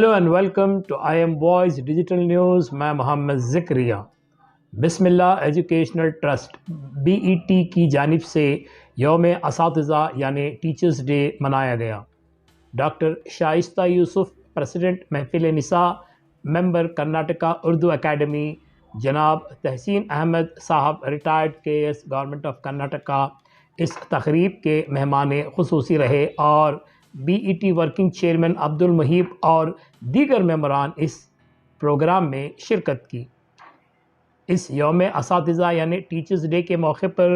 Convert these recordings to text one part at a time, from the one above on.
Hello and welcome to I M voice digital news. میں محمد ذکریہ. بسم اللہ educational trust BET کی جانب سے یوم اساتذہ یعنی ٹیچرز ڈے منایا گیا. ڈاکٹر شائستہ یوسف پریزیڈنٹ محفل نساء، ممبر کرناٹکا اردو اکیڈمی، جناب تحسین احمد صاحب retired KS government of Karnataka اس تقریب کے مہمان خصوصی رہے اور BET ورکنگ چیئرمین عبد المحیب اور دیگر ممبران اس پروگرام میں شرکت کی. اس یوم اساتذہ یعنی ٹیچرز ڈے کے موقع پر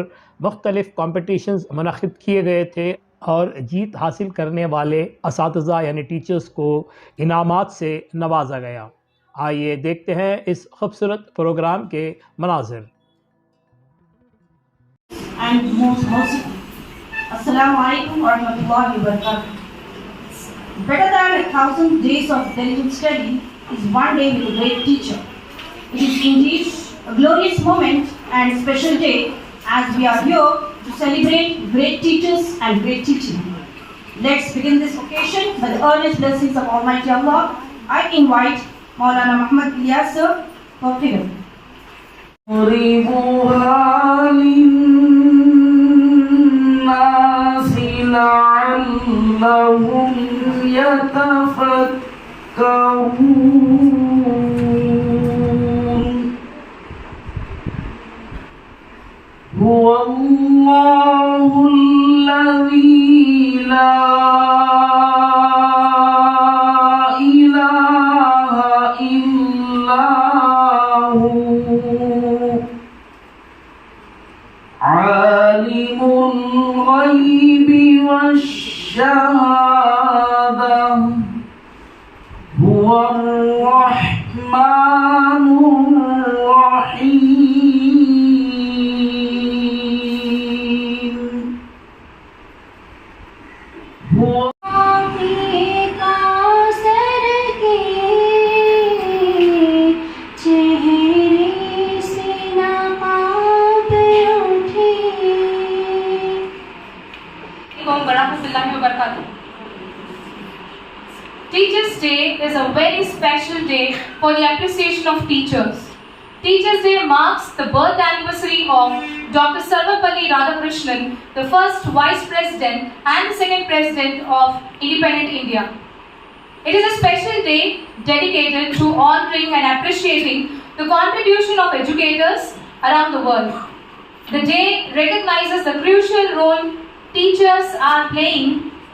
مختلف کمپٹیشنز منعقد کیے گئے تھے اور جیت حاصل کرنے والے اساتذہ یعنی ٹیچرز کو انعامات سے نوازا گیا. آئیے دیکھتے ہیں اس خوبصورت پروگرام کے مناظر. السلام علیکم ورحمۃ اللہ وبرکاتہ. Better than 1,000 days of diligent study is one day with a great teacher. It is indeed a glorious moment and special day as we are here to celebrate great teachers and great teaching. Let's begin this occasion by the earnest blessings of Almighty Allah. I invite Maulana Muhammad Ilyas sir for prayer. لعلهم يتفكرون. هو الله الذي لا إله إلا هو عالم الغيب والشهادة هو الرحمن الرحيم. هو Teachers' Day is a very special day for the appreciation of teachers. Teachers' Day marks the birth anniversary of Dr. Sarvapalli Radhakrishnan, the first Vice President and the second President of independent India. It is a special day dedicated to honoring and appreciating the contribution of educators around the world. The day recognizes the crucial role teachers are playing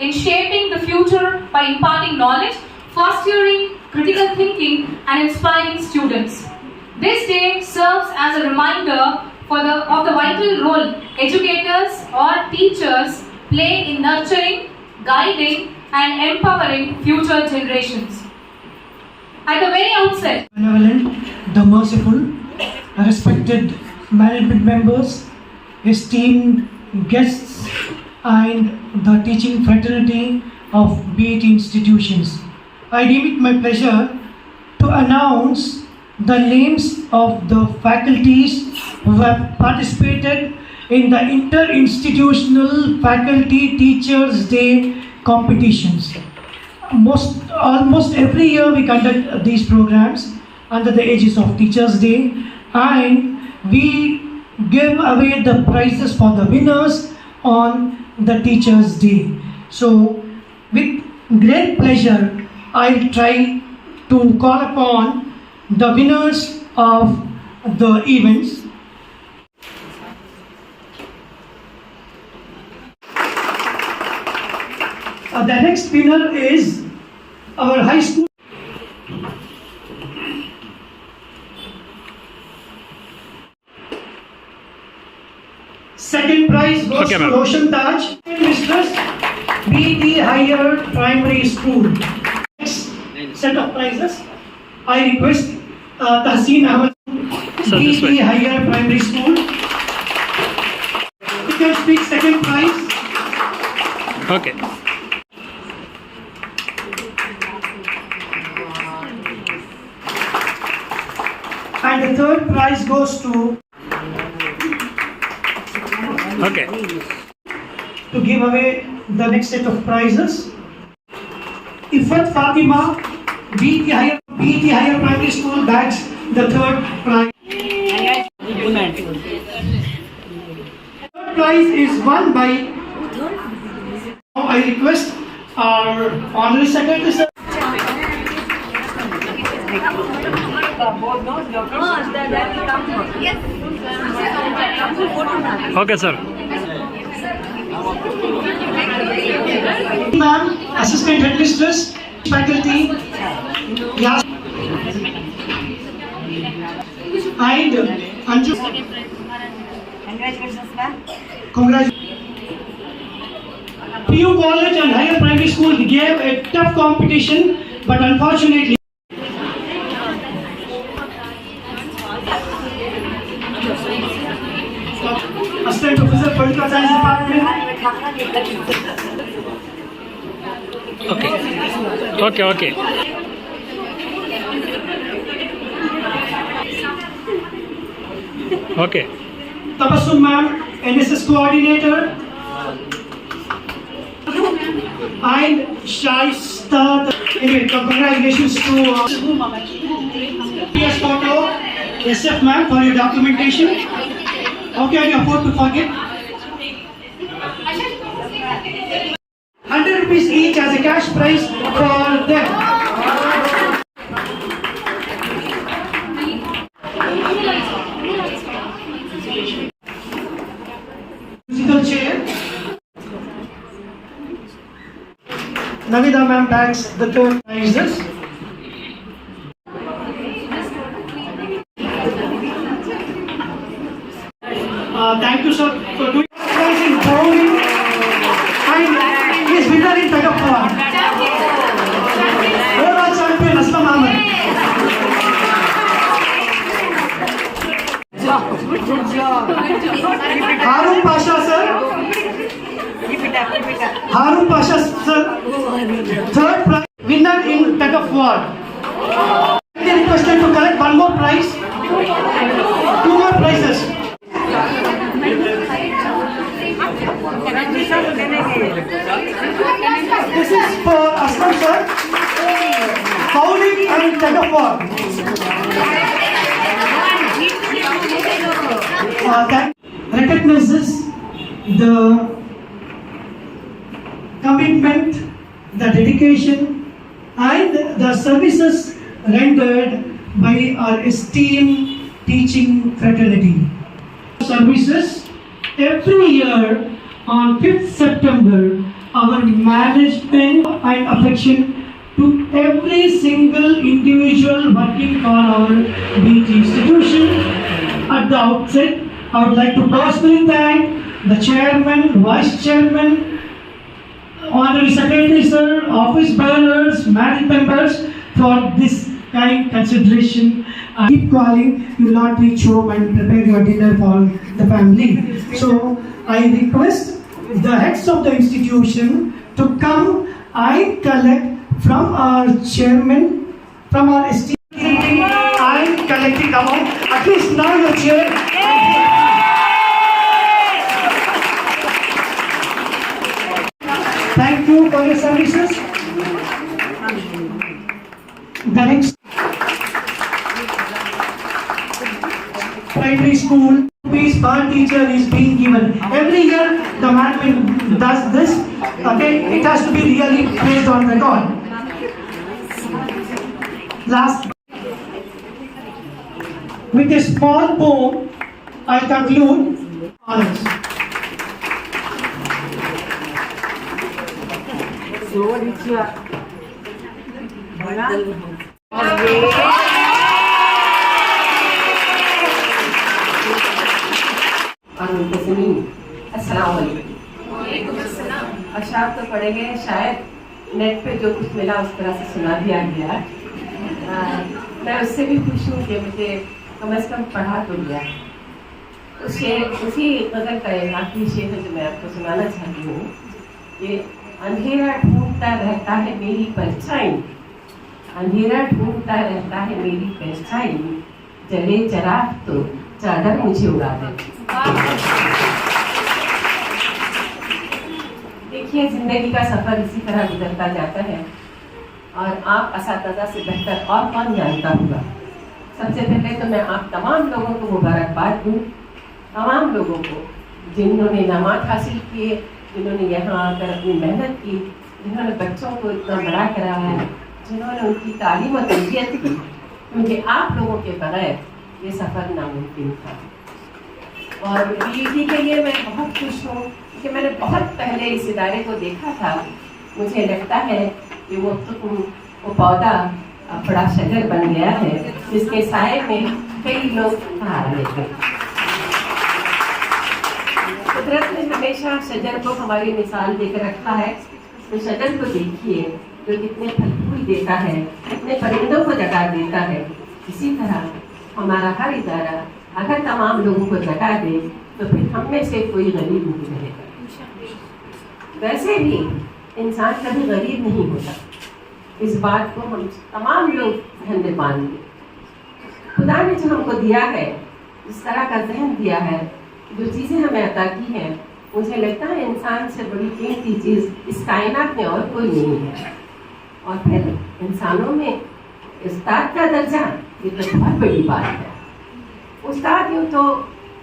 in shaping the future by imparting knowledge, fostering critical thinking, and inspiring students. This day serves as a reminder of the vital role educators or teachers play in nurturing, guiding, and empowering future generations. At the very outset, benevolent, the merciful, respected management members, esteemed guests, and the teaching fraternity of BET institutions. I deem it my pleasure to announce the names of the faculties who have participated in the Inter-Institutional Faculty Teachers Day competitions. Almost every year we conduct these programs under the aegis of Teachers Day, and we give away the prizes for the winners on the Teachers Day. So with great pleasure I'll try to call upon the winners of the events. The next winner is our high school. Second prize goes to Roshan Taj, Mistress, BET Higher Primary School. Next set of prizes, I request Tahseen Ahmed, BET Higher Primary School. You can speak second prize. Okay. And the third prize goes to Okay. To give away the next set of prizes, Ifat Fatima, BET Higher Primary School bags the third prize. Third prize is won by. Now I request our Honorary Secretary sir. Okay, sir. Ma'am, Assistant Headmistress, faculty, Yas, and Anju. Congratulations, ma'am. Congratulations. PU College and Higher Primary School gave a tough competition, but unfortunately, Assistant Professor, Political Science Department. Okay. Okay. Tabassum ma'am, NSS coordinator, and Shaista. Anyway, congratulations to PS Photo, SF ma'am for your documentation. How can you afford to forget? 100 rupees each as a cash prize for them. Musical chair. Navida ma'am bags the third prizes. Thank you sir for doing in bowling and his winner in tug of war. Overall champion Aslam Ahmed. Harun Pasha sir. Harun Pasha sir. Third prize winner in tug of war. They requested to collect one more prize. Two more prizes. This is for Aslam sir. Bowling and tug of war. That recognizes the commitment, the dedication, and the services rendered by our esteemed teaching fraternity. Services every year on 5th September, our management and affection to every single individual working for our BET institution. At the outset, I would like to personally thank the chairman, vice chairman, honorary secretary sir, office bearers, management members for this kind consideration. Keep calling, you will not reach home and prepare your dinner for the family. So I request the heads of the institution to come and collect from our chairman, from our esteemed and collecting amount. At least now your chair. Thank you for your services. The next primary school piece per teacher is being given. Every year the management does this. Okay, it has to be really based on record. Last, with a small poem, I conclude honors. अस्सलाम वालेकुम। अच्छा आप तो पढ़े गए, शायद net पे जो कुछ मिला उस तरह से सुना दिया गया। मैं उससे भी खुश हूँ कि मुझे कम से कम पढ़ा तो गया। उसी गज़ल का एक आखिरी शेर है जो मैं आपको सुनाना चाहती हूँ। ये अंधेरा ढूंढता रहता है मेरी परछाई, अंधेरा ढूंढता रहता है मेरी परछाई, जले चराग तो चादर मुझे उड़ा दे। देखिए जिंदगी का सफर इसी तरह गुजरता जाता है। اور آپ اساتذہ سے بہتر اور کون جانتا ہوگا. سب سے پہلے تو میں آپ تمام لوگوں کو مبارکباد دوں, تمام لوگوں کو جنہوں نے انعامات حاصل کیے, جنہوں نے یہاں آ کر اپنی محنت کی, جنہوں نے بچوں کو اتنا بڑا کرایا, جنہوں نے ان کی تعلیم و تربیت کی, کیونکہ آپ لوگوں کے بغیر یہ سفر ناممکن تھا. اور BET کے لیے میں بہت خوش ہوں کہ میں نے بہت پہلے اس ادارے کو دیکھا تھا. مجھے لگتا ہے کہ وہ پودا بڑا شجر بن گیا ہے جس کے سائے میں کئی لوگ سہارا لیتے ہیں. قدرت نے ہمیشہ شجر کو ہماری مثال دے کر رکھا ہے. تو شجر کو دیکھیے جو کتنے پھل پھول دیتا ہے, کتنے پرندوں کو جگہ دیتا ہے. اسی طرح ہمارا ہر ادارہ اگر تمام لوگوں کو جگہ دے تو پھر ہم میں سے کوئی غریب نہیں رہے گا. ویسے بھی انسان کبھی غریب نہیں ہوتا, اس بات کو ہم تمام لوگ ذہن میں مان لیں. خدا نے جو ہم کو دیا ہے, اس طرح کا ذہن دیا ہے, جو چیزیں ہمیں عطا کی ہیں, مجھے لگتا ہے انسان سے بڑی قیمتی چیز اس کائنات میں اور کوئی نہیں ہے. اور پھر انسانوں میں استاد کا درجہ یہ تو بہت بڑی بات ہے. استاد یوں تو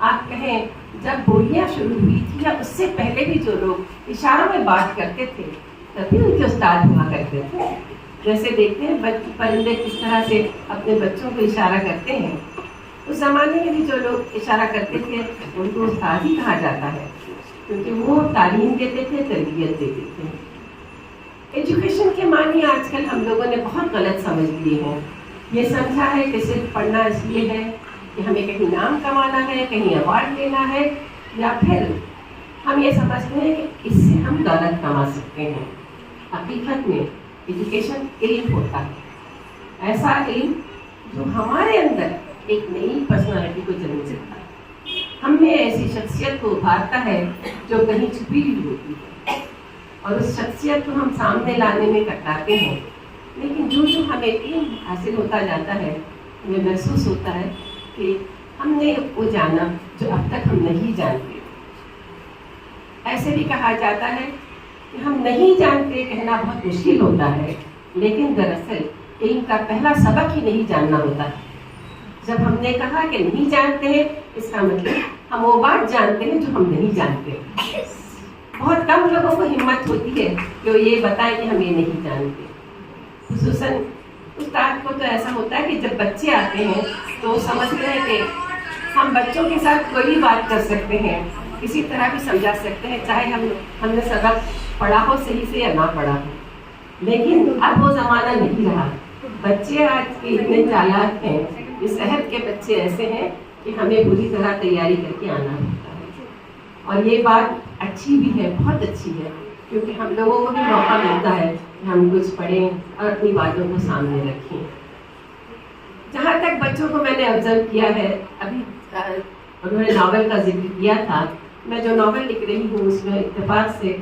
آپ کہیں جب بولیاں شروع ہوئی تھی یا اس سے پہلے بھی جو لوگ اشاروں میں بات کرتے تھے تبھی ان کے استاد ہوا کرتے تھے. جیسے دیکھتے ہیں پرندے کس طرح سے اپنے بچوں کو اشارہ کرتے ہیں, اس زمانے میں بھی جو لوگ اشارہ کرتے تھے ان کو استاد ہی کہا جاتا ہے, کیونکہ وہ تعلیم دیتے تھے, تربیت دیتے تھے. ایجوکیشن کے معنی آج کل ہم لوگوں نے بہت غلط سمجھ لیے ہیں. یہ سمجھا ہے کہ صرف پڑھنا اس لیے ہے کہ ہمیں کہیں نام کمانا ہے, کہیں ایوارڈ لینا ہے, یا پھر ہم یہ سمجھتے ہیں کہ اس سے ہم دولت کما سکتے ہیں. حقیقت میں ایجوکیشن علم ہوتا ہے, ایسا علم جو ہمارے اندر ایک نئی پرسنالٹی کو جنم دیتا ہے, ہم میں ایسی شخصیت کو ابھارتا ہے جو کہیں چھپی ہوئی ہوتی ہے, اور اس شخصیت کو ہم سامنے لانے میں کٹاتے ہیں. لیکن جو ہمیں علم حاصل ہوتا جاتا ہے, ہمیں محسوس ہوتا ہے کہ ہم نے وہ جانا جو اب تک ہم نہیں جانتے. ایسے بھی کہا جاتا ہے کہ ہم نہیں جانتے کہنا بہت مشکل ہوتا ہے, لیکن دراصل علم کا پہلا سبق ہی نہیں جاننا ہوتا ہے. جب ہم نے کہا کہ نہیں جانتے ہیں, اس کا مطلب ہم وہ بات جانتے ہیں جو ہم نہیں جانتے. بہت کم لوگوں کو ہمت ہوتی ہے کہ وہ یہ بتائیں کہ ہم یہ نہیں جانتے. خصوصاً استاد کو تو ایسا ہوتا ہے کہ جب بچے آتے ہیں تو وہ سمجھتے ہیں کہ ہم بچوں کے ساتھ کوئی بھی بات کر سکتے ہیں, کسی طرح بھی سمجھا سکتے ہیں, چاہے ہم نے سبق پڑھا ہو صحیح سے یا نہ پڑھا ہو. لیکن اب وہ زمانہ نہیں رہا. بچے آج کے اتنے چالاک ہیں, اس عہد کے بچے ایسے ہیں کہ ہمیں پوری طرح تیاری کر کے آنا ہوتا ہے. اور یہ بات اچھی بھی ہے, بہت اچھی ہے, کیونکہ ہم لوگوں کو بھی موقع ملتا ہے کہ ہم کچھ پڑھیں اور اپنی باتوں کو سامنے رکھیں. جہاں تک بچوں کو میں نے آبزرو کیا ہے, ابھی انہوں نے ناول کا ذکر کیا تھا, میں جو ناول لکھ رہی ہوں اس میں اتفاق سے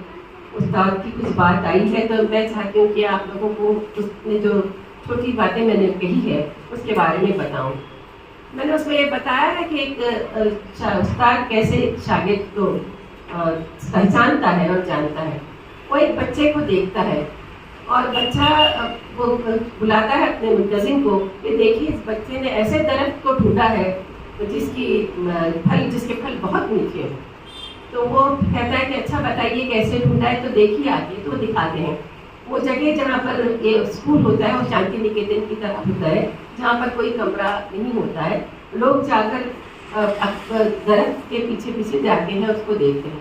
استاد کی کچھ بات آئی ہے, تو میں چاہتی ہوں کہ آپ لوگوں کو اس نے جو چھوٹی باتیں میں نے کہی ہے اس کے بارے میں بتاؤں. میں نے اس میں یہ بتایا ہے کہ ایک استاد کیسے شاگرد کو پہچانتا ہے اور جانتا ہے. وہ ایک بچے کو دیکھتا ہے اور بچہ وہ بلاتا ہے اپنے منتظم کو کہ دیکھیے اس بچے نے ایسے درخت کو ڈھونڈا ہے جس کے پھل بہت میٹھے ہیں. تو وہ کہتا ہے کہ اچھا بتائیے کیسے ڈھونڈا ہے, تو دیکھیے آگے. تو وہ دکھاتے ہیں وہ جگہ جہاں پر یہ اسکول ہوتا ہے, وہ شانتی نکیتن کی طرف ہوتا ہے, جہاں پر کوئی کمرہ نہیں ہوتا ہے. لوگ جا کر درخت کے پیچھے پیچھے جاتے ہیں, اس کو دیکھتے ہیں.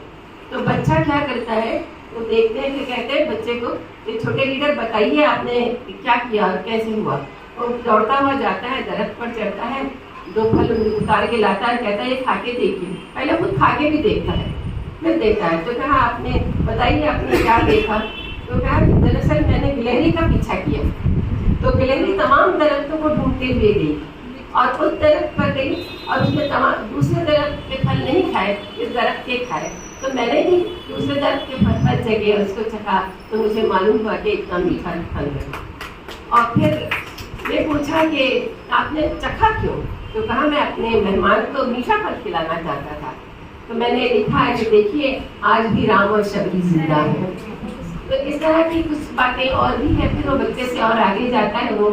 تو بچہ کیا کرتا ہے, وہ دیکھتے ہیں کہ کہتے ہیں بچے کو کہ چھوٹے لیڈر بتائیے آپ نے کیا کیا اور کیسے ہوا. وہ دوڑتا ہوا جاتا ہے, درخت پر چڑھتا ہے, 2 پھل اتار کے لاتا ہے, کہتا ہے یہ کھا کے دیکھیے. پہلے خود کھا کے بھی دیکھتا ہے, پھر دیتا ہے. تو کہا آپ نے بتائیے آپ نے کیا دیکھا. تو کہا دراصل میں نے گلہری کا پیچھا کیا. تو گلہری تمام درختوں کو ڈھونڈتے ہوئے گئی اور اس درخت پر گئی اور اس نے دوسرے درخت کے پھل نہیں کھائے, اس درخت کے کھائے. تو میں نے بھی دوسرے درخت کے پھل جگہ اور اس کو چکھا, تو مجھے معلوم ہوا کہ اتنا میٹھا پھل ہے. اور پھر یہ پوچھا کہ آپ نے چکھا کیوں. تو کہا میں اپنے مہمان کو میٹھا پھل کھلانا چاہتا تھا. تو میں نے لکھا ہے کہ دیکھیے آج بھی رام اور شبری زندہ ہیں. تو اس طرح کی کچھ باتیں اور بھی ہیں. پھر وہ بچے سے اور آگے جاتا ہے, وہ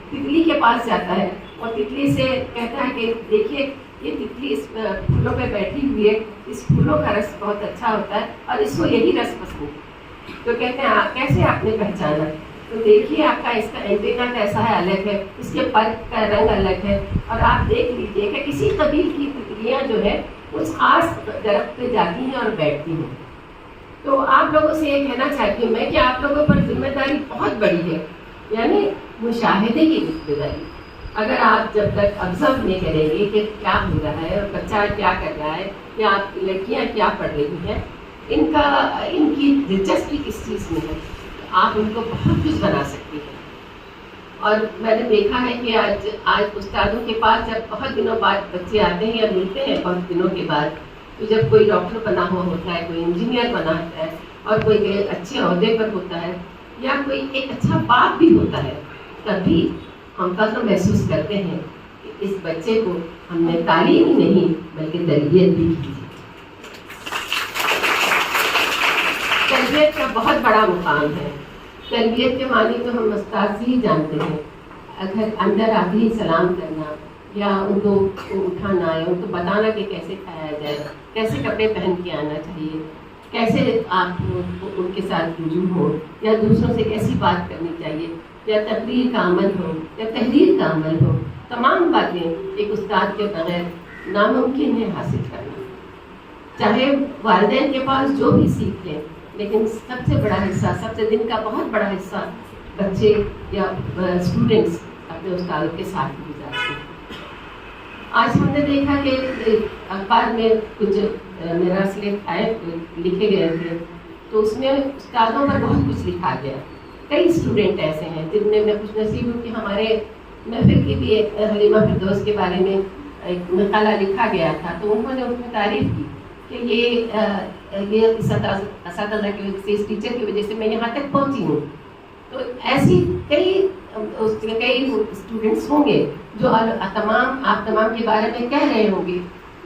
تتلی کے پاس جاتا ہے اور تتلی سے کہتا ہے کہ دیکھیے یہ تتلی اس پھولوں پہ بیٹھی ہوئی ہے, اس پھولوں کا رس بہت اچھا ہوتا ہے اور اس کو یہی رس پسند ہے. تو کہتے ہیں کیسے آپ نے پہچانا؟ تو دیکھیے آپ کا اس کا اینٹینا کیسا ہے, الگ ہے, اس کے پر کا رنگ الگ ہے, اور آپ دیکھ لیجیے کہ کسی قبیل کی تتلیاں جو ہے اس خاص درخت پہ جاتی ہیں اور بیٹھتی ہیں. تو آپ لوگوں سے یہ کہنا چاہتی ہوں میں کہ آپ لوگوں پر ذمہ داری بہت بڑی ہے, یعنی مشاہدے کی ذمہ داری. اگر آپ جب تک آبزرو نہیں کریں گے کہ کیا ہو رہا ہے اور بچہ کیا کر رہا ہے یا آپ کی لڑکیاں کیا پڑھ رہی ہیں, ان کی دلچسپی کس چیز میں ہے, آپ ان کو بہت کچھ بنا سکتی ہیں. اور میں نے دیکھا ہے کہ آج استادوں کے پاس جب بہت دنوں بعد بچے آتے ہیں یا ملتے ہیں بہت دنوں کے بعد, تو جب کوئی ڈاکٹر بنا ہوا ہوتا ہے, کوئی انجینئر بنا ہوتا ہے اور کوئی اچھے عہدے پر ہوتا ہے یا کوئی ایک اچھا باپ بھی ہوتا ہے, تبھی ہم فخر محسوس کرتے ہیں کہ اس بچے کو ہم نے تعلیم ہی نہیں بلکہ تربیت بھی کی. تربیت کا بہت بڑا مقام ہے. تربیت کے معنی تو ہم استاد سے ہی جانتے ہیں. اگر اندر آتے ہی سلام کرنا یا ان کو اٹھانا یا ان کو بتانا کہ کیسے کھایا جائے, کیسے کپڑے پہن کے آنا چاہیے, کیسے آپ ان کے ساتھ رجوع ہو یا دوسروں سے کیسی بات کرنی چاہیے, یا تقریر کا عمل ہو یا تحریر کا عمل ہو, تمام باتیں ایک استاد کے بغیر ناممکن ہے حاصل کرنا. چاہے والدین کے پاس جو بھی سیکھ لیں, لیکن سب سے بڑا حصہ, سب سے دن کا بہت بڑا حصہ بچے یا اسٹوڈنٹس اپنے استادوں کے ساتھ گزارتے ہیں. آج ہم نے دیکھا کہ اخبار میں کچھ مراسلے لکھے گئے تھے, تو اس میں استادوں پر بہت کچھ لکھا گیا. کئی اسٹوڈنٹ ایسے ہیں جن میں خوش نصیب ہوں کہ ہمارے محفل کی بھی ایک حلیمہ فردوس کے بارے میں ایک مقالہ لکھا گیا تھا, تو انہوں نے اس میں تعریف کی کہ یہ اساتذہ کی وجہ سے, اس ٹیچر کی وجہ سے میں یہاں تک پہنچی ہوں. تو ایسی کئی اسٹوڈنٹس ہوں گے جو آپ تمام کے بارے میں کہہ رہے ہوں گے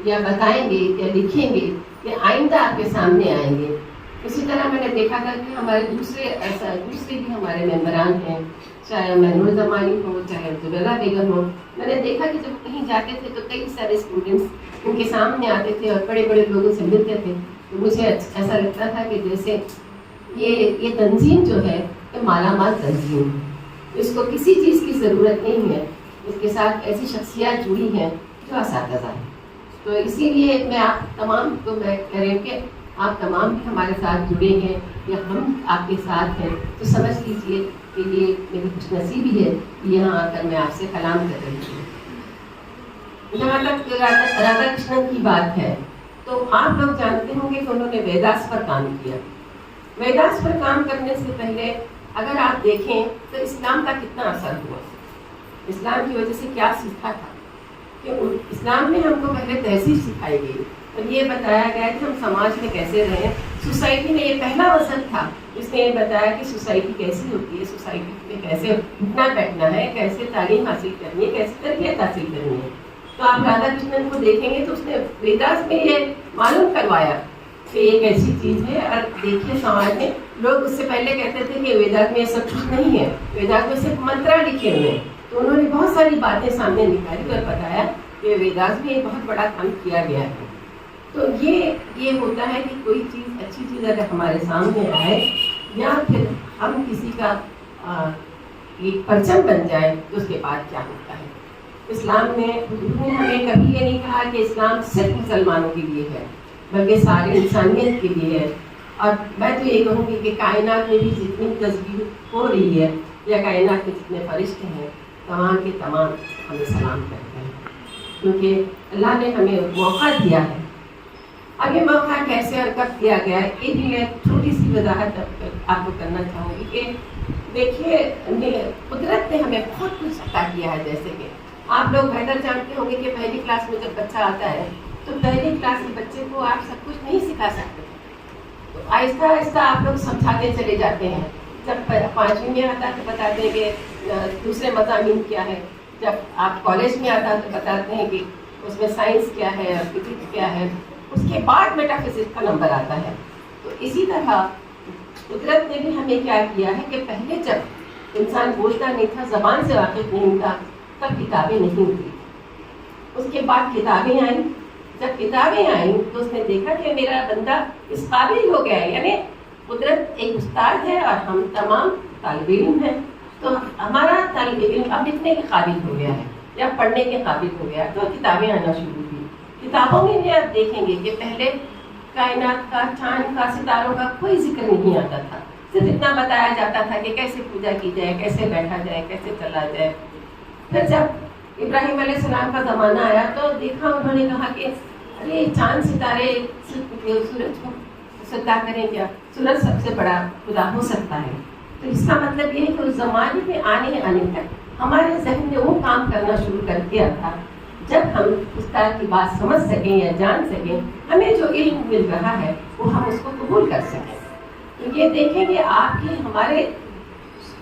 یا بتائیں گے یا لکھیں گے کہ آئندہ آپ کے سامنے آئیں گے. اسی طرح میں نے دیکھا تھا کہ ہمارے دوسرے بھی ہمارے ممبران ہیں, چاہے محنور زمانی ہو چاہے زبیدہ بیگم ہو. میں نے دیکھا کہ جب کہیں جاتے تھے تو کئی سارے اسٹوڈنٹس ان کے سامنے آتے تھے اور بڑے بڑے لوگوں سے ملتے تھے. تو مجھے ایسا لگتا تھا کہ جیسے یہ تنظیم جو ہے یہ مالا مال تنظیم ہے, اس کو کسی چیز کی ضرورت نہیں ہے, اس کے ساتھ ایسی شخصیات جڑی ہیں جو اساتذہ ہیں. تو اسی لیے میں آپ تمام کو میں کہہ رہی ہوں کہ آپ تمام بھی ہمارے ساتھ جڑے ہیں یا ہم آپ کے ساتھ ہیں, تو سمجھ لیجیے کہ یہ میری خوش نصیبی ہے کہ یہاں آ کر میں آپ سے کلام کر رہی ہوں. جہاں تک رادھا کرشنن کی بات ہے, تو آپ لوگ جانتے ہوں گے کہ انہوں نے ویداس پر کام کیا. ویداس پر کام کرنے سے پہلے اگر آپ دیکھیں تو اسلام کا کتنا اثر ہوا, اسلام کی وجہ سے کیا سیکھا تھا کہ اسلام میں ہم کو پہلے تہذیب سکھائی گئی اور یہ بتایا گیا کہ ہم سماج میں کیسے رہیں. سوسائٹی میں یہ پہلا وزن تھا جس نے یہ بتایا کہ سوسائٹی کیسی ہوتی ہے, سوسائٹی میں کیسے اٹھنا بیٹھنا ہے, کیسے تعلیم حاصل کرنی ہے, کیسے تربیت حاصل کرنی ہے. تو آپ رادھا کرشنن کو دیکھیں گے تو اس نے ویداس میں یہ معلوم کروایا کہ ایک ایسی چیز ہے. اور دیکھیے سماج میں لوگ اس سے پہلے کہتے تھے کہ ویداس میں یہ سب کچھ نہیں ہے, ویداس میں صرف منترا لکھے ہوئے ہیں. تو انہوں نے بہت ساری باتیں سامنے نکالی اور بتایا کہ ویداس میں ایک بہت بڑا کام کیا گیا ہے. تو یہ ہوتا ہے کہ کوئی چیز اچھی چیز اگر ہمارے سامنے آئے یا پھر ہم کسی کا ایک پرچم بن جائے تو اس کے بعد کیا ہوتا ہے. اسلام میں ہمیں کبھی یہ نہیں کہا کہ اسلام صرف مسلمانوں کے لیے ہے بلکہ ساری انسانیت کے لیے ہے. اور میں تو یہ کہوں گی کہ کائنات میں بھی جتنی تصویر ہو رہی ہے یا کائنات میں جتنے فرشتے ہیں تمام کے تمام ہمیں سلام کرتے ہیں, کیونکہ اللہ نے ہمیں موقع دیا ہے. اب یہ موقع کیسے اور کب دیا گیا ہے, یہ بھی میں چھوٹی سی وضاحت آپ کو کرنا چاہوں گی کہ دیکھیے قدرت نے ہمیں بہت کچھ عطا کیا ہے. جیسے کہ آپ لوگ بہتر جانتے ہوں گے کہ پہلی کلاس میں جب بچہ آتا ہے تو پہلی کلاس کے بچے کو آپ سب کچھ نہیں سکھا سکتے, تو آہستہ آہستہ آپ لوگ سمجھاتے چلے جاتے ہیں. جب 5ویں میں آتا ہے تو بتاتے ہیں کہ دوسرے مضامین کیا ہے, جب آپ کالج میں آتا ہے تو بتاتے ہیں کہ اس میں سائنس کیا ہے اور فزکس کیا ہے, اس کے بعد میٹا فزکس کا نمبر آتا ہے. تو اسی طرح قدرت نے بھی ہمیں کیا کیا ہے کہ پہلے جب انسان بولتا نہیں تھا، زبان سے واقف نہیں تھا، تب کتابیں نہیں ہوتی. اس کے بعد کتابیں آئیں. جب کتابیں آئیں تو اس نے دیکھا کہ میرا بندہ اس قابل ہو گیا ہے. یعنی قدرت ایک استاد ہے اور ہم تمام طالب علم ہیں. تو ہمارا طالب علم اب لکھنے کے قابل ہو گیا ہے یا پڑھنے کے قابل ہو گیا، تو کتابیں آنا شروع کی. کتابوں میں بھی آپ دیکھیں گے کہ پہلے کائنات کا، چاند کا، ستاروں کا کوئی ذکر نہیں آتا تھا. صرف اتنا بتایا جاتا تھا کہ کیسے پوجا کی جائے، کیسے بیٹھا جائے، کیسے چلا جائے. پھر جب ابراہیم علیہ السلام کا زمانہ آیا تو دیکھا، انہوں نے کہا کہ ارے چاند ستارے سورج کو سجدہ کریں کیا؟ سورج سب سے بڑا خدا ہو سکتا ہے. تو اس کا مطلب یہ ہے کہ اس زمانے میں آنے تک ہمارے ذہن میں وہ کام کرنا شروع کر دیا تھا. جب ہم استاد کی بات سمجھ سکیں یا جان سکیں، ہمیں جو علم مل رہا ہے وہ ہم اس کو قبول کر سکیں. تو یہ دیکھیں کہ آپ کے ہمارے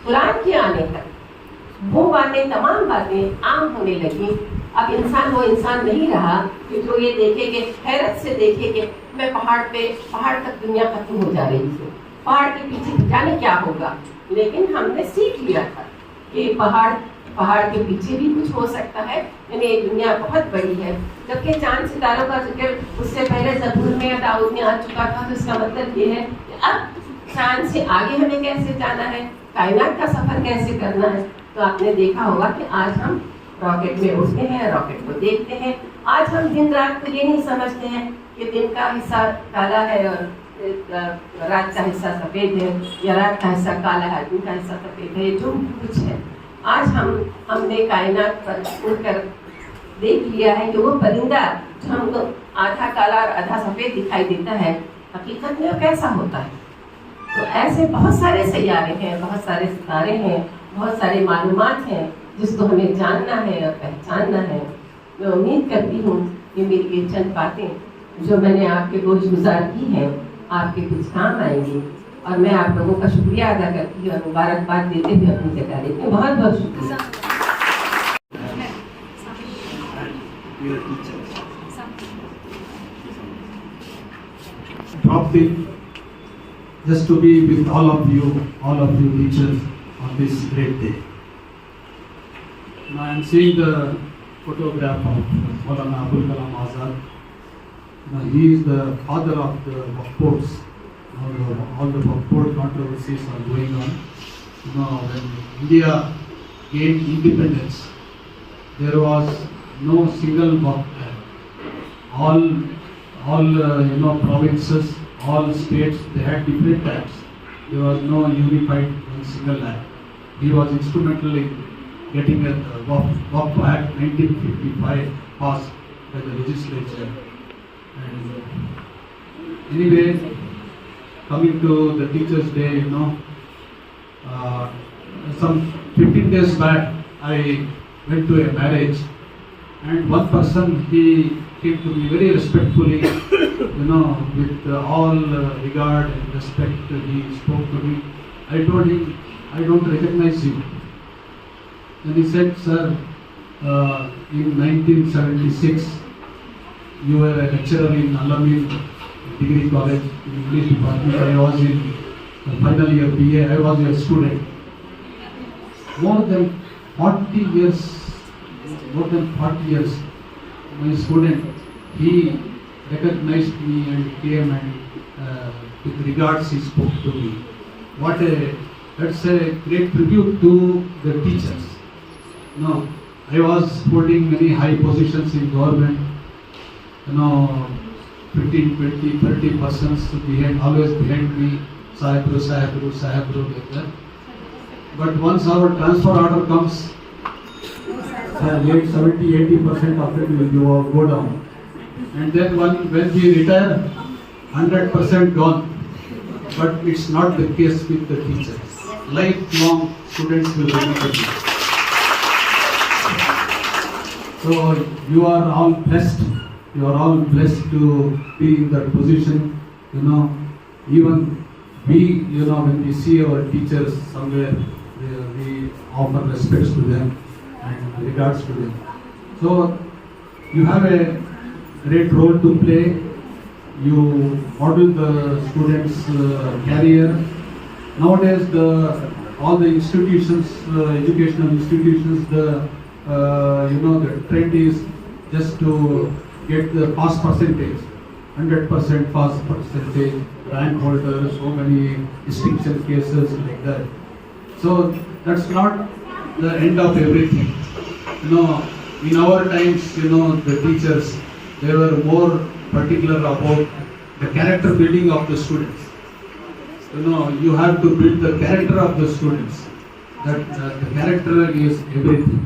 قرآن کے آنے تک وہ باتیں، تمام باتیں عام ہونے لگیں. اب انسان وہ انسان نہیں رہا کہ جو یہ دیکھے کہ حیرت سے دیکھے کہ میں پہاڑ تک دنیا ختم ہو جا رہی ہے، پہاڑ کے پیچھے جانے کیا ہوگا. لیکن ہم نے سیکھ لیا تھا کہ پہاڑ کے پیچھے بھی کچھ ہو سکتا ہے. یعنی یہ دنیا بہت بڑی ہے. جبکہ چاند ستاروں کا ذکر اس سے پہلے زبور میں یا داؤد میں آ چکا تھا. تو اس کا مطلب یہ ہے کہ اب چاند سے آگے ہمیں کیسے جانا ہے، کائنات کا سفر کیسے کرنا ہے. تو آپ نے دیکھا ہوگا کہ آج ہم راکٹ میں اٹھتے ہیں، راکٹ کو دیکھتے ہیں. آج ہم دن رات کو یہ نہیں سمجھتے ہیں کہ دن کا حصہ کالا ہے اور رات کا حصہ سفید ہے، یا رات کا حصہ کالا ہے، دن کا حصہ سفید ہے. جو کچھ ہے آج ہم نے کائنات پر اڑ کر دیکھ لیا ہے کہ وہ پرندہ جو ہم کو آدھا کالا اور آدھا سفید دکھائی دیتا ہے، حقیقت میں وہ کیسا ہوتا ہے. تو ایسے بہت سارے سیارے ہیں، بہت سارے ستارے ہیں، بہت سارے معلومات ہیں جس کو ہمیں جاننا ہے اور پہچاننا ہے. میں امید کرتی ہوں کہ میری یہ چند باتیں جو میں نے آپ کے گوش گزار کی ہیں آپ کے کچھ کام آئیں گی. اور میں آپ لوگوں کا شکریہ ادا کرتی ہوں اور مبارکباد دیتے ہوئے اپنی جگہ لیتی ہوں. بہت بہت شکریہ. Dropped in just to be with all of you teachers on this great day. Now I am seeing the photograph of Maulana Abul Kalam Azad. Now he is the father of the Waqf boards. All the Waqf board controversies are going on. Now when India gained independence, there was no single Waqf Act. All provinces, all states, they had different acts. There was no unified one single act. He was instrumental in getting a Waqf Act 1955 passed by the legislature. And anyway, coming to the Teachers' Day, some 15 days back, I went to a marriage, and one person, he came to me very respectfully, with all regard and respect. He spoke to me. I told him, I don't recognize you. And he said, sir, in 1976, you were a lecturer in Al-Amin Degree College in English department. I was in the final year BA. I was your student. More than 40 years, my student, he recognized me and came and with regards he spoke to me. That's a great tribute to the teachers. I was holding many high positions in government. 15, 20, 30 persons always behind me, Sahibru, like that. But once our transfer order comes, 70-80% of it will go down. And then when we retire, 100% gone. But it's not the case with the teachers. Lifelong students will remember you. So you are all blessed. You are all blessed to be in that position. Even we, when we see our teachers somewhere, we offer respects to them and regards to them. So you have a great role to play. You model the students' career, Nowadays, all the institutions, educational institutions, the trend is just to get the pass percentage, 100% pass percentage, rank holder, so many distinction cases like that. So that's not the end of everything. In our times, the teachers, they were more particular about the character building of the students. You have to build the character of the students. That the character is everything.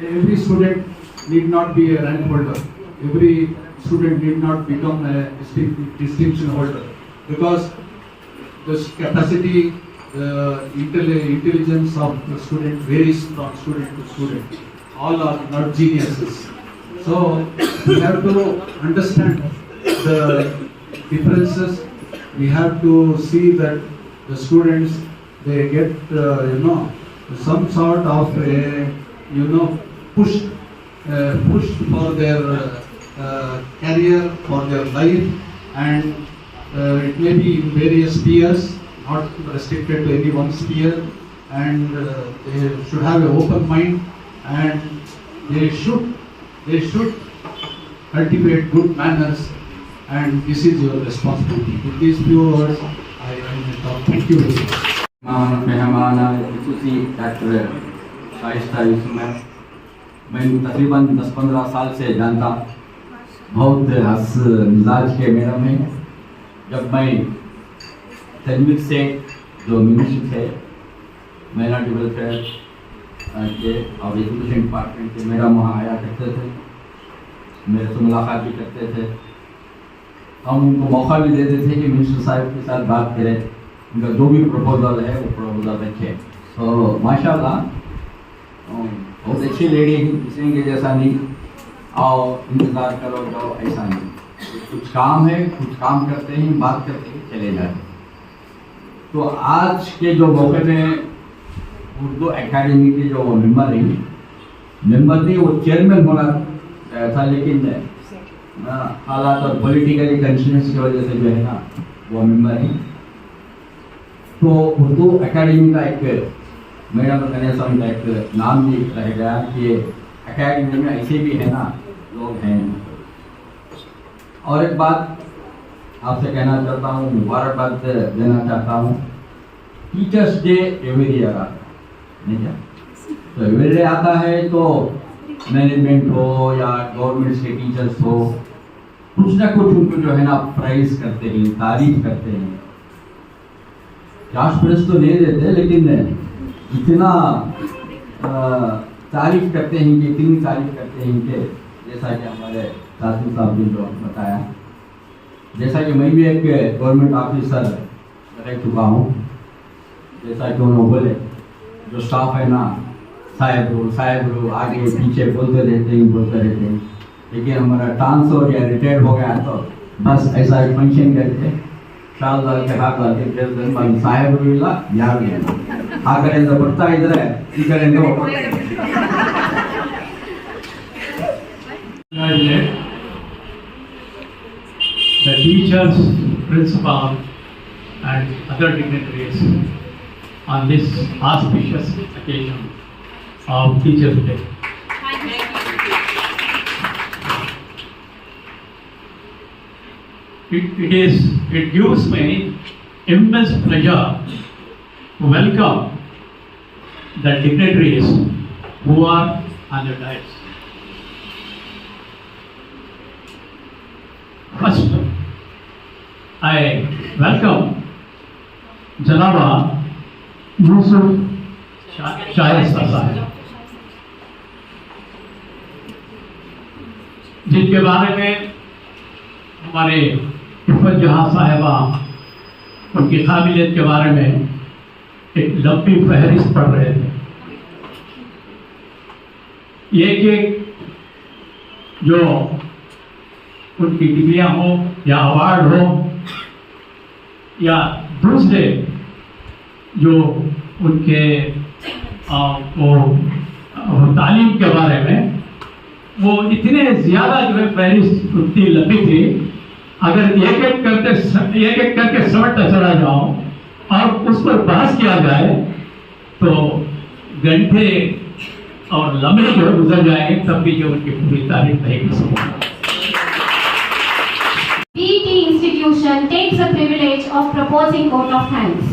Every student need not be a rank holder. Every student need not become a distinction holder, because the capacity, the intelligence of the student varies from student to student. All are not geniuses. So we have to understand the differences. We have to see that the students, they get some sort of a pushed for their career, for their life, and it may be in various spheres, not restricted to any one sphere, and they should have an open mind, and they should cultivate good manners, and this is your responsibility. With these few words, I will talk. Thank you very much. मेहमान खसूसी doctor Shaista Yusuf मैं तकरीबन 10-15 साल से जानता, बहुत हंस मिजाज के मैडम हैं। जब मैं तनवीर से जो मिनिस्टर थे माइनॉरिटी वेलफेयर के और एजुकेशन डिपार्टमेंट के, मैडम वहाँ आया करते थे, मेरे से मुलाकात भी करते थे। हम उनको मौका भी देते थे कि मिनिस्टर साहब के साथ बात करें, उनका जो भी प्रपोजल है वो प्रपोजल रखें। तो माशाल्लाह बहुत अच्छी लेडी, किसी के जैसा नहीं, आओ इंतज़ार करो जाओ, ऐसा नहीं। कुछ काम है, कुछ काम करते हैं, बात करते हैं, चले जाते। तो आज के जो मौके में उर्दू एकेडमी के जो मेंबर नहीं, वो चेयरमैन होना था, लेकिन हालात और पॉलिटिकली कंसिस्टेंस की वजह से जो है ना वो मेंबर है। तो उर्दू एकेडमी का एक मैडम कन्यासम का एक नाम भी रह गया कि एकेडमी में ऐसे भी है ना लोग हैं। और एक बात आपसे कहना चाहता हूँ, मुबारकबाद देना चाहता हूँ। टीचर्स डे एवरी ईयर आता है, नहीं क्या? तो एवरी डे आता है तो मैनेजमेंट हो या गवर्नमेंट के टीचर्स हो, कुछ ना कुछ उनको जो है ना प्राइज करते हैं, तारीफ करते हैं। कैश प्राइज तो नहीं देते, लेकिन इतना तारीफ करते हैं कि इतनी तारीफ करते हैं कि जैसा कि हमारे साथी साहब ने जो बताया, जैसा कि मैं भी एक गवर्नमेंट ऑफिसर रह चुका हूँ, जैसा कि उन्होंने बोले जो स्टाफ है ना साहेब आगे पीछे बोलते रहते हैं, लेकिन हमारा ट्रांसफर या रिटायर्ड हो गया तो बस ऐसा एक फंक्शन करके के हाथ साहेब यार आ कಡೆಯಿಂದ ಬರ್ತಾ ಇದ್ರೆ ಈ ಕಡೆಯಿಂದ the teachers, principal and other dignitaries on this auspicious occasion of Teachers Day. It gives me immense pleasure to welcome the dignitaries who are on the dais. First, I welcome Janaba Yusuf Shaista Sahib, जिनके बारे में हमारे इफ़त जहाँ साहिबा उनकी काबिलियत के बारे में एक लंबी फहरिस्त पढ़ रहे थे। एक जो उनकी डिग्रियाँ हो या अवार्ड हो या दूसरे जो उनके तालीम के बारे में, वो इतने ज़्यादा जो है फहरिस्त उतनी लंबी थी। अगर एक एक करके समझता चला जाऊँ और उस पर बहस किया जाए तो घंटे और लम्हे जो गुजर जाएंगे, तब भी जो उनकी पूरी तारीफ नहीं कर सकूंगा। BET institution takes the privilege of proposing vote of thanks.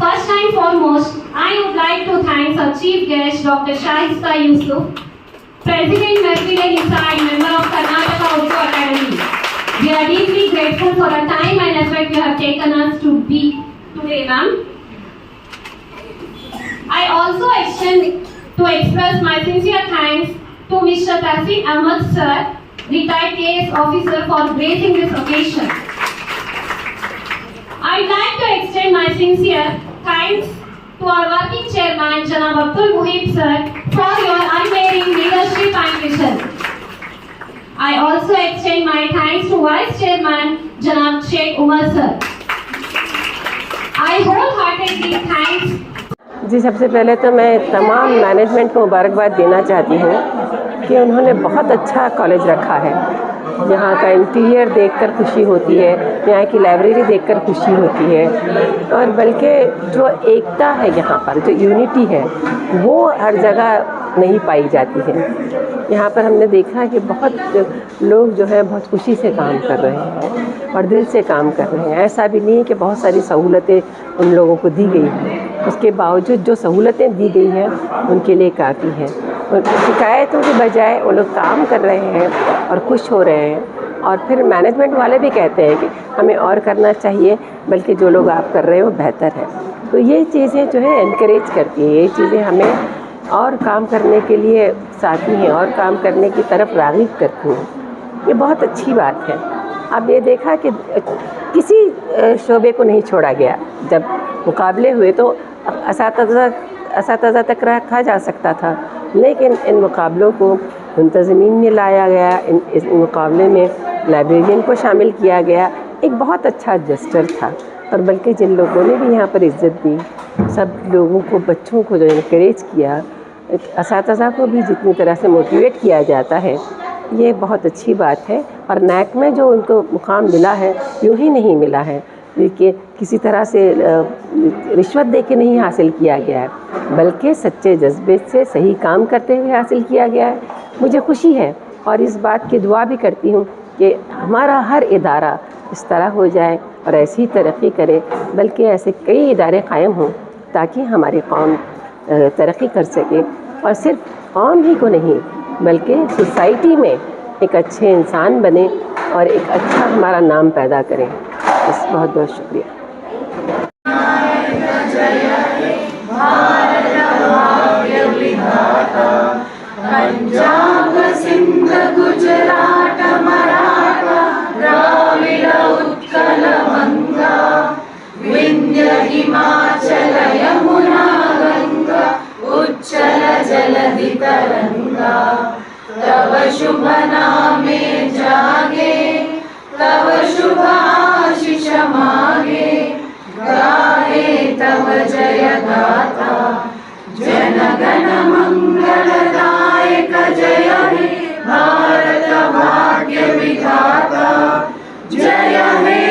First and foremost, I would like to thank our chief guest, Dr. Shaista Yusuf, President Mercedes Nisai, member of Karnataka Urdu Academy. We are deeply grateful for the time and effort you have taken us to be today, ma'am. I also express my sincere thanks to Mr. Tahsin Ahmad sir, retired KS officer, for gracing this occasion. I'd like to extend my sincere thanks to our working chairman, Janab Abdul Muhib sir, for your unwavering leadership and vision. I also extend my thanks to vice chairman, Janab Sheikh Umar sir. I wholeheartedly thanks. जी, सबसे पहले तो मैं तमाम management को मुबारकबाद देना चाहती हूँ कि उन्होंने बहुत अच्छा कॉलेज रखा है। यहाँ का इंटीरियर देखकर खुशी होती है, यहाँ की लाइब्रेरी देखकर खुशी होती है, और बल्कि जो एकता है यहाँ पर, जो यूनिटी है, वो हर जगह नहीं पाई जाती है। यहाँ पर हमने देखा कि बहुत लोग जो है बहुत खुशी से काम कर रहे हैं और दिल से काम कर रहे हैं। ऐसा भी नहीं है कि बहुत सारी सहूलतें उन लोगों को दी गई हैं, उसके बावजूद जो सहूलतें दी गई हैं उनके लिए काफ़ी है। और शिकायतों के बजाय वो लोग काम कर रहे हैं और खुश हो रहे हैं, और फिर मैनेजमेंट वाले भी कहते हैं कि हमें और करना चाहिए, बल्कि जो लोग आप कर रहे हैं वो बेहतर है। तो ये चीज़ें जो है एनकरेज करती है, ये चीज़ें हमें और काम करने के लिए साथी हैं और काम करने की तरफ राग़िब करती हैं। ये बहुत अच्छी बात है। अब ये देखा कि किसी शोबे को नहीं छोड़ा गया। जब मुकाबले हुए तो असातिज़ा तक रखा जा सकता था, लेकिन इन मुकाबलों को मुंतज़मीन में लाया गया, इस मुकाबले में लाइब्रेरियन को शामिल किया गया। एक बहुत अच्छा जेस्चर था, और बल्कि जिन लोगों ने भी यहाँ पर इज़्ज़त दी, सब लोगों को, बच्चों को जो इनकरेज किया, असातिज़ा को भी जितनी तरह से मोटिवेट किया जाता है, ये बहुत अच्छी बात है। और नैक में जो उनको मुकाम मिला है, यूँ ही नहीं मिला है, देखिए किसी तरह से रिश्वत दे के नहीं हासिल किया गया है, बल्कि सच्चे जज्बे से सही काम करते हुए हासिल किया गया है। मुझे खुशी है और इस बात की दुआ भी करती हूँ कि हमारा हर इदारा इस तरह हो जाए और ऐसी तरक्की करे, बल्कि ऐसे कई इदारे कायम हों ताकि हमारी कौम तरक्की कर सके, और सिर्फ कौम ही को नहीं बल्कि सोसाइटी में एक अच्छे इंसान बने और एक अच्छा हमारा नाम पैदा करें। बस, बहुत बहुत शुक्रिया। पंजाब सिंध गुजरात मराठा द्राविड़ उत्कल गंगा विंध्य हिमाचल यमुना गंगा उच्चल जलधि तरंगा तव शुभ नामे जागे तव शुभ आशीष मागे गाहे तव जय गाथा जन गण मंगलदायक जय हे भारत भाग्य विधाता जय हे